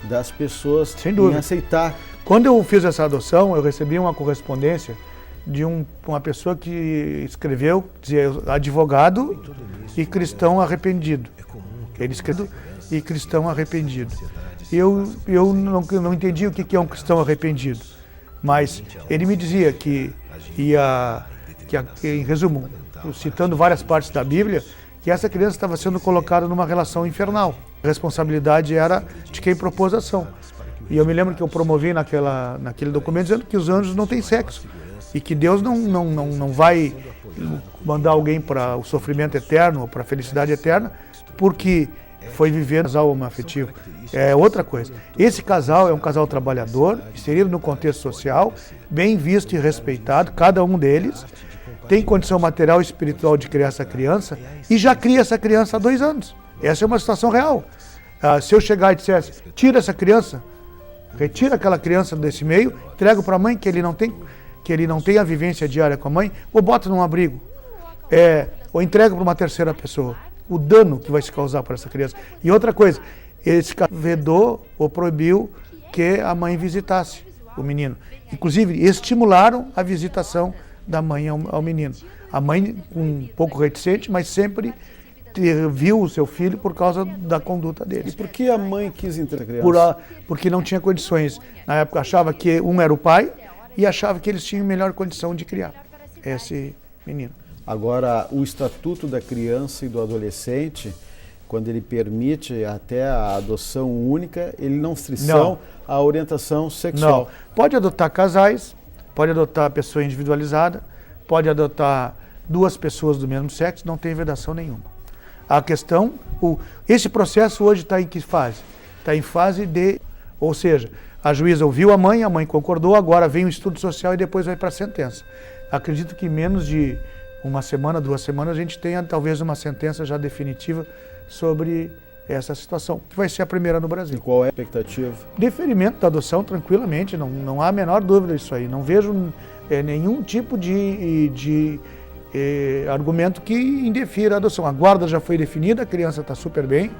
das pessoas Sem dúvida. em aceitar. Quando eu fiz essa adoção, eu recebi uma correspondência de uma pessoa que escreveu, dizia advogado e cristão arrependido. Ele escreveu e cristão arrependido. Eu não entendi o que é um cristão arrependido, mas ele me dizia que em resumo, citando várias partes da Bíblia, que essa criança estava sendo colocada numa relação infernal. A responsabilidade era de quem propôs a ação. E eu me lembro que eu promovi naquele documento dizendo que os anjos não têm sexo e que Deus não vai mandar alguém para o sofrimento eterno ou para a felicidade eterna porque foi viver um casal homoafetivo. É outra coisa. Esse casal é um casal trabalhador, inserido no contexto social, bem visto e respeitado, cada um deles tem condição material e espiritual de criar essa criança e já cria essa criança há 2 anos. Essa é uma situação real. Se eu chegar e dissesse, tira essa criança, retira aquela criança desse meio, entrega para a mãe que ele não tem a vivência diária com a mãe, ou bota num abrigo, ou entrega para uma terceira pessoa. O dano que vai se causar para essa criança. E outra coisa, esse cara vedou ou proibiu que a mãe visitasse o menino. Inclusive, estimularam a visitação da mãe ao menino. A mãe, um pouco reticente, mas sempre viu o seu filho por causa da conduta dele. E por que a mãe quis entregar a criança? Porque não tinha condições. Na época achava que um era o pai e achava que eles tinham melhor condição de criar esse menino. Agora, o Estatuto da Criança e do Adolescente, quando ele permite até a adoção única, ele não restrição à orientação sexual. Não. Pode adotar casais, pode adotar pessoa individualizada, pode adotar 2 pessoas do mesmo sexo, não tem vedação nenhuma. A questão, esse processo hoje está em que fase? Está em fase ou seja, a juíza ouviu a mãe concordou, agora vem o estudo social e depois vai para a sentença. Acredito que em menos de 1 semana, 2 semanas, a gente tenha talvez uma sentença já definitiva sobre essa situação, que vai ser a primeira no Brasil. E qual é a expectativa? Deferimento da adoção tranquilamente, não há a menor dúvida disso aí. Não vejo nenhum tipo de argumento que indefira a adoção. A guarda já foi definida, a criança está super bem.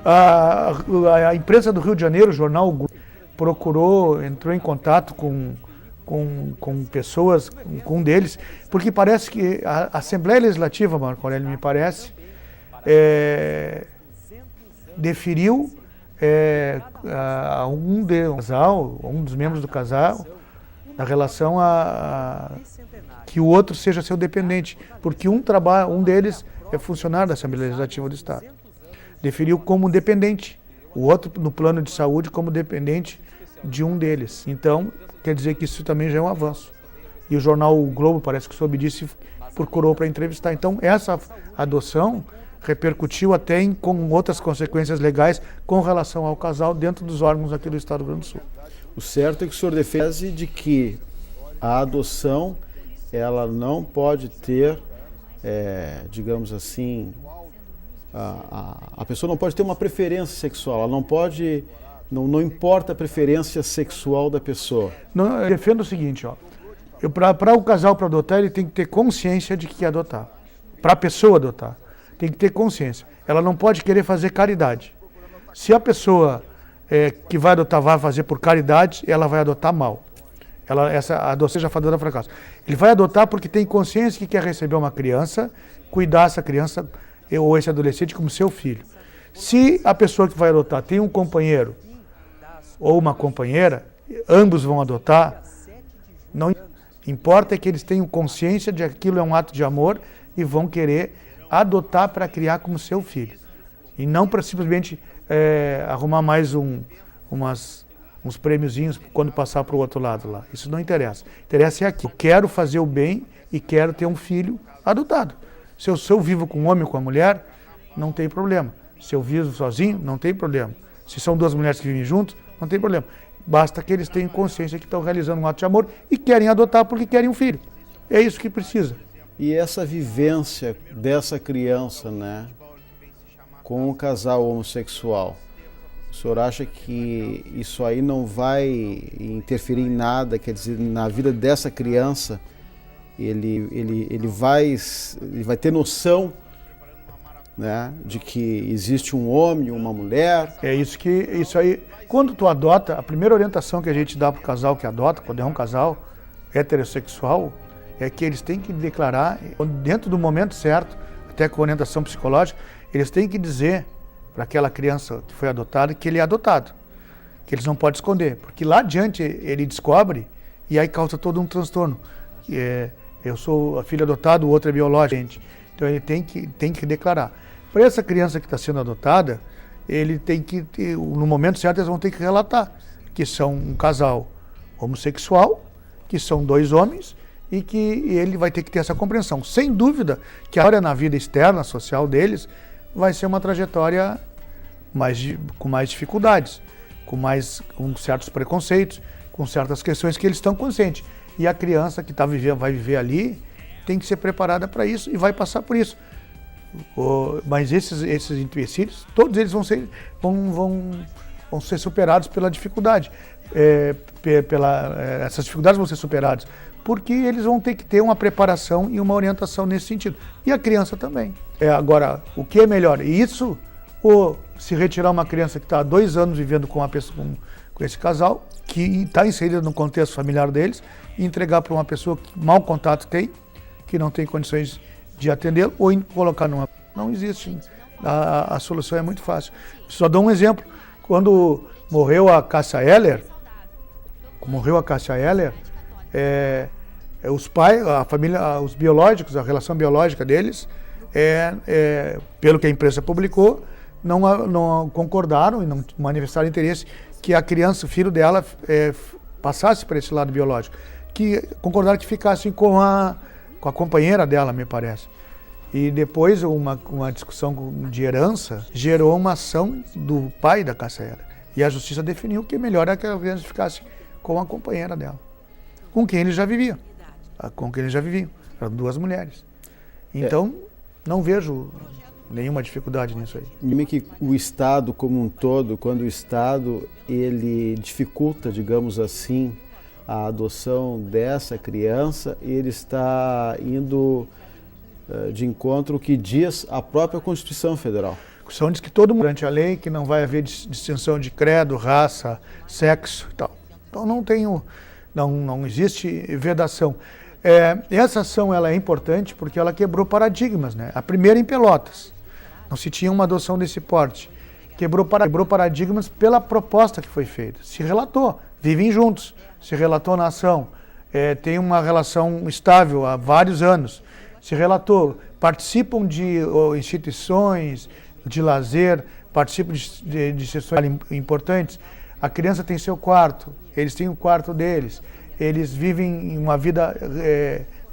A imprensa do Rio de Janeiro, o jornal O Globo, entrou em contato com pessoas, com um deles, porque parece que a Assembleia Legislativa, Marco Aurélio, me parece, deferiu a um dos membros do casal, na relação a que o outro seja seu dependente, porque um deles é funcionário da Assembleia Legislativa do Estado. Deferiu como dependente, o outro no plano de saúde como dependente de um deles. Então, quer dizer que isso também já é um avanço. E o jornal O Globo, parece que soube disso, procurou para entrevistar. Então, essa adoção repercutiu até com outras consequências legais com relação ao casal dentro dos órgãos aqui do Estado do Rio Grande do Sul. O certo é que o senhor defende de que a adoção, ela não pode ter, digamos assim, a pessoa não pode ter uma preferência sexual, ela não pode, não importa a preferência sexual da pessoa. Não, eu defendo o seguinte, para o casal para adotar, ele tem que ter consciência de que quer adotar. Para a pessoa adotar, tem que ter consciência. Ela não pode querer fazer caridade. Se a pessoa que vai adotar vai fazer por caridade, ela vai adotar mal. Essa adoção já fadada fracasso. Ele vai adotar porque tem consciência que quer receber uma criança, cuidar dessa criança ou esse adolescente como seu filho. Se a pessoa que vai adotar tem um companheiro ou uma companheira, ambos vão adotar, não importa que eles tenham consciência de que aquilo é um ato de amor e vão querer adotar para criar como seu filho. E não para simplesmente arrumar mais uns prêmiozinhos quando passar para o outro lado lá. Isso não interessa. Interessa é aqui. Eu quero fazer o bem e quero ter um filho adotado. Se eu vivo com um homem ou com uma mulher, não tem problema. Se eu vivo sozinho, não tem problema. Se são 2 mulheres que vivem juntos, não tem problema. Basta que eles tenham consciência que estão realizando um ato de amor e querem adotar porque querem um filho. É isso que precisa. E essa vivência dessa criança, né, com o casal homossexual, o senhor acha que isso aí não vai interferir em nada, quer dizer, na vida dessa criança, ele vai ter noção né, de que existe um homem e uma mulher. Isso aí, quando tu adota, a primeira orientação que a gente dá para o casal que adota, quando é um casal heterossexual, é que eles têm que declarar, dentro do momento certo, até com orientação psicológica, eles têm que dizer para aquela criança que foi adotada que ele é adotado, que eles não podem esconder, porque lá adiante ele descobre e aí causa todo um transtorno. Eu sou a filha adotada, o outro é biológico. Então ele tem que declarar. Para essa criança que está sendo adotada, ele tem que, no momento certo, eles vão ter que relatar que são um casal homossexual, que são 2 homens e que ele vai ter que ter essa compreensão. Sem dúvida que a história na vida externa, social deles, vai ser uma trajetória com mais dificuldades, com certos preconceitos, com certas questões que eles estão conscientes. E a criança que vai viver ali tem que ser preparada para isso e vai passar por isso. Mas esses empecilhos, todos eles vão ser superados pela dificuldade. Essas dificuldades vão ser superadas porque eles vão ter que ter uma preparação e uma orientação nesse sentido. E a criança também. Agora, o que é melhor? Isso ou se retirar uma criança que está há 2 anos vivendo com esse casal, que está inserida no contexto familiar deles, e entregar para uma pessoa que mau contato tem, que não tem condições de atendê-lo, ou colocar numa... Não existe. A solução é muito fácil. Só dou um exemplo. Quando morreu a Cássia Eller, os pais, a família, os biológicos, a relação biológica deles, pelo que a imprensa publicou, não concordaram e não manifestaram interesse que a criança, o filho dela, passasse para esse lado biológico. Que concordaram que ficasse com a companheira dela, me parece. E depois uma discussão de herança gerou uma ação do pai da Cássia Eller. E a justiça definiu que melhor é que a criança ficasse com a companheira dela, com quem ele já vivia. Eram 2 mulheres. Então, não vejo nenhuma dificuldade nisso aí. Mesmo que o Estado como um todo, quando o Estado ele dificulta, digamos assim, a adoção dessa criança, ele está indo de encontro ao que diz a própria Constituição Federal. A Constituição diz que todo mundo, durante a lei, que não vai haver distinção de credo, raça, sexo e tal. Então não existe vedação. Essa ação ela é importante porque ela quebrou paradigmas, né? A primeira em Pelotas. Não se tinha uma adoção desse porte. Quebrou paradigmas pela proposta que foi feita. Se relatou, vivem juntos, se relatou na ação, tem uma relação estável há vários anos. Se relatou, participam de instituições de lazer, participam de sessões importantes. A criança tem seu quarto, eles têm o quarto deles, eles vivem uma vida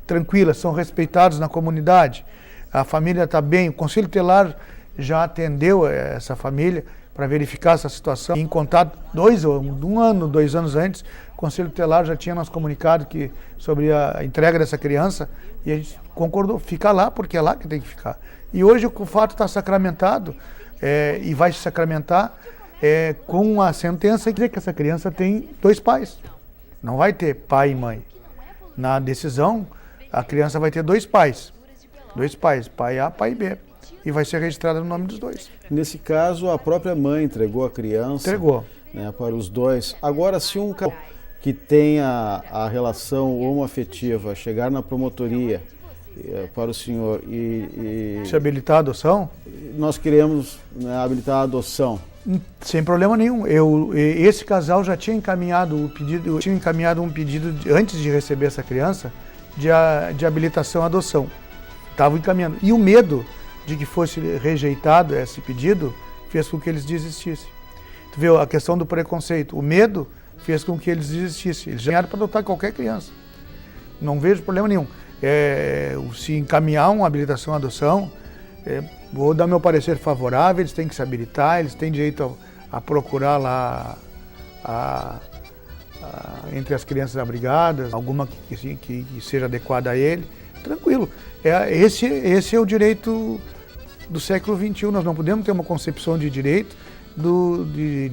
tranquila, são respeitados na comunidade, a família está bem, o Conselho Tutelar já atendeu essa família para verificar essa situação. Em contato 2 anos antes, o Conselho Tutelar já tinha nos comunicado sobre a entrega dessa criança e a gente concordou, fica lá porque é lá que tem que ficar. E hoje o fato está sacramentado e vai se sacramentar com a sentença que diz que essa criança tem 2 pais. Não vai ter pai e mãe. Na decisão, a criança vai ter 2 pais. 2 pais, pai A, pai B. E vai ser registrada no nome dos 2. Nesse caso, a própria mãe entregou a criança para os 2. Agora, se um casal que tenha a relação homoafetiva chegar na promotoria para o senhor se habilitar a adoção? Nós queremos habilitar a adoção. Sem problema nenhum. Esse casal já tinha encaminhado um pedido antes de receber essa criança de habilitação à adoção. Estavam encaminhando. E o medo de que fosse rejeitado esse pedido fez com que eles desistissem. Tu vê a questão do preconceito. O medo fez com que eles desistissem. Eles já ganharam para adotar qualquer criança. Não vejo problema nenhum. Se encaminhar uma habilitação à adoção, vou dar meu parecer favorável, eles têm que se habilitar, eles têm direito a procurar lá entre as crianças abrigadas, alguma que seja adequada a ele, tranquilo. Esse é o direito do século XXI, nós não podemos ter uma concepção de direito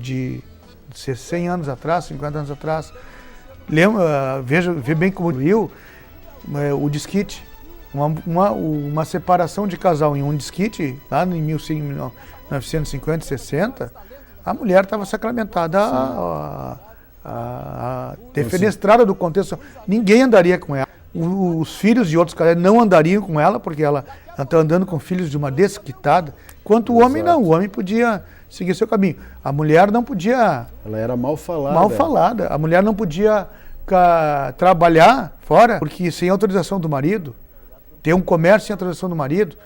de 100 anos atrás, 50 anos atrás. Vê bem como viu o disquite. Uma separação de casal em um desquite, lá em 1950, 60, a mulher estava sacramentada defenestrada do contexto. Ninguém andaria com ela. Os filhos de outros casais não andariam com ela, porque ela está andando com filhos de uma desquitada. Enquanto o homem não, o homem podia seguir seu caminho. A mulher não podia... Ela era mal falada. Mal falada. A mulher não podia trabalhar fora, porque sem autorização do marido, ter um comércio sem autorização do marido,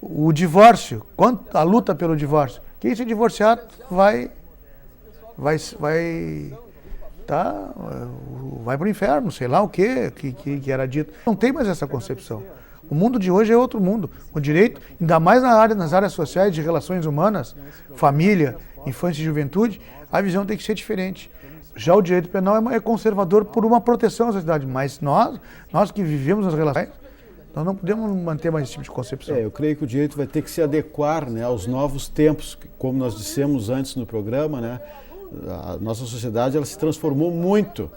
o divórcio, a luta pelo divórcio. Quem se divorciar vai para o inferno, sei lá o que era dito. Não tem mais essa concepção. O mundo de hoje é outro mundo. O direito, ainda mais nas áreas sociais de relações humanas, família, infância e juventude, a visão tem que ser diferente. Já o direito penal é conservador por uma proteção à sociedade, mas nós que vivemos nas relações, nós não podemos manter mais esse tipo de concepção. Eu creio que o direito vai ter que se adequar, né, aos novos tempos, como nós dissemos antes no programa, né? A nossa sociedade ela se transformou muito,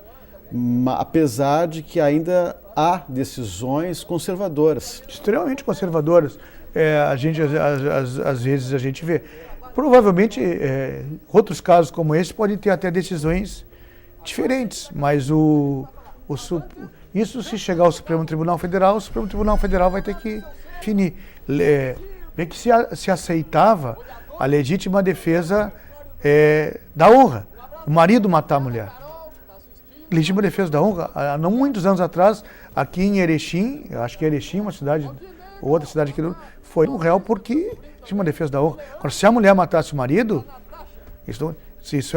apesar de que ainda há decisões conservadoras. Extremamente conservadoras. Às vezes a gente vê. Provavelmente outros casos como esse podem ter até decisões diferentes, mas isso se chegar ao Supremo Tribunal Federal, o Supremo Tribunal Federal vai ter que definir. Bem que se aceitava a legítima defesa da honra, o marido matar a mulher. Legítima defesa da honra, há não muitos anos atrás, aqui em Erechim, eu acho que Erechim, uma cidade, outra cidade aqui, foi um réu porque legítima defesa da honra. Agora, se a mulher matasse o marido, isso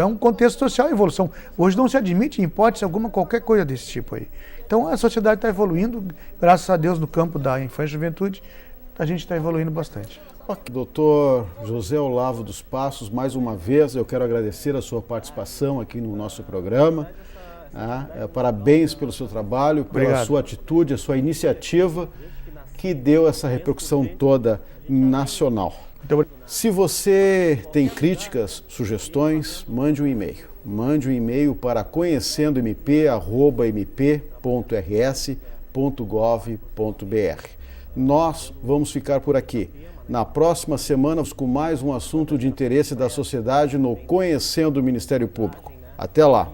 é um contexto social e evolução. Hoje não se admite, em hipótese alguma, qualquer coisa desse tipo aí. Então a sociedade está evoluindo, graças a Deus, no campo da infância e juventude, a gente está evoluindo bastante. Doutor José Olavo dos Passos, mais uma vez eu quero agradecer a sua participação aqui no nosso programa. Parabéns pelo seu trabalho, pela sua atitude, a sua iniciativa que deu essa repercussão toda nacional. Se você tem críticas, sugestões, mande um e-mail. Mande um e-mail para conhecendomp@mp.rs.gov.br. Nós vamos ficar por aqui. Na próxima semana, com mais um assunto de interesse da sociedade no Conhecendo o Ministério Público. Até lá!